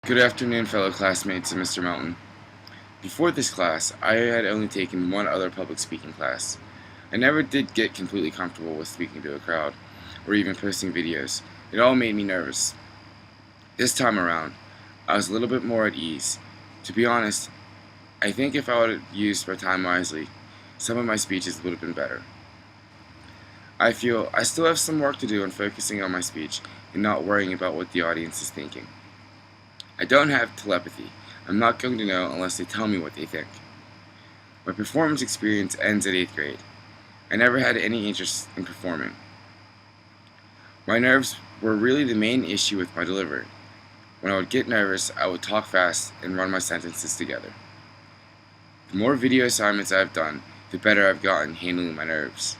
Good afternoon, fellow classmates and Mr. Mountain. Before this class, I had only taken one other public speaking class. I never did get completely comfortable with speaking to a crowd, or even posting videos. It all made me nervous. This time around, I was a little bit more at ease. To be honest, I think if I would have used my time wisely, some of my speeches would have been better. I feel I still have some work to do in focusing on my speech and not worrying about what the audience is thinking. I don't have telepathy. I'm not going to know unless they tell me what they think. My performance experience ends at 8th grade. I never had any interest in performing. My nerves were really the main issue with my delivery. When I would get nervous, I would talk fast and run my sentences together. The more video assignments I've done, the better I've gotten handling my nerves.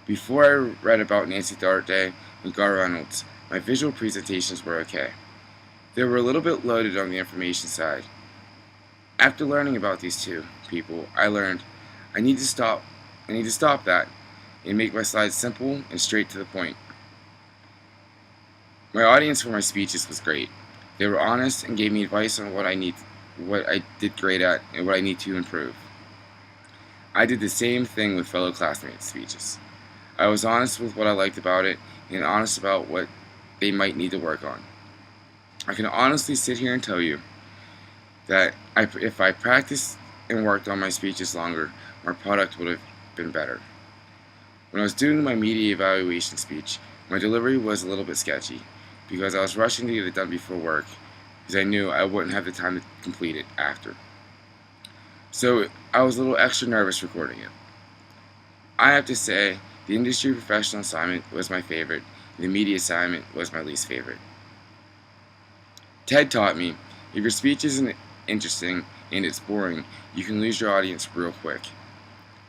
Before I read about Nancy Day and Gar Reynolds, my visual presentations were okay. They were a little bit loaded on the information side. After learning about these two people, I learned I need to stop that and make my slides simple and straight to the point. My audience for my speeches was great. They were honest and gave me advice on what I did great at and what I need to improve. I did the same thing with fellow classmates' speeches. I was honest with what I liked about it and honest about what they might need to work on. I can honestly sit here and tell you that if I practiced and worked on my speeches longer, my product would have been better. When I was doing my media evaluation speech, my delivery was a little bit sketchy because I was rushing to get it done before work because I knew I wouldn't have the time to complete it after. So I was a little extra nervous recording it. I have to say, the industry professional assignment was my favorite, and the media assignment was my least favorite. Ted taught me, if your speech isn't interesting and it's boring, you can lose your audience real quick.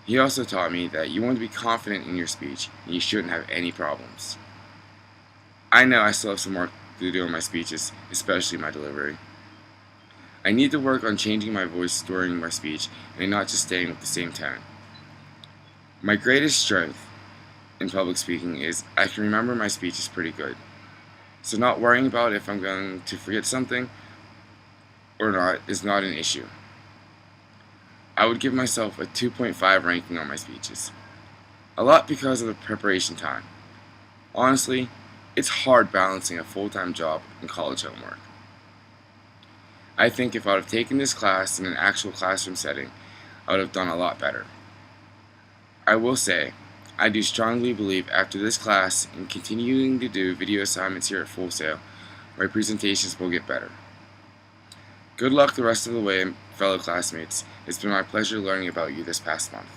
He also taught me that you want to be confident in your speech and you shouldn't have any problems. I know I still have some work to do in my speeches, especially my delivery. I need to work on changing my voice during my speech and not just staying with the same tone. My greatest strength in public speaking is I can remember my speeches pretty good. So not worrying about if I'm going to forget something or not is not an issue. I would give myself a 2.5 ranking on my speeches. A lot because of the preparation time. Honestly, it's hard balancing a full-time job and college homework. I think if I would have taken this class in an actual classroom setting, I would have done a lot better. I will say, I do strongly believe after this class and continuing to do video assignments here at Full Sail, my presentations will get better. Good luck the rest of the way, fellow classmates. It's been my pleasure learning about you this past month.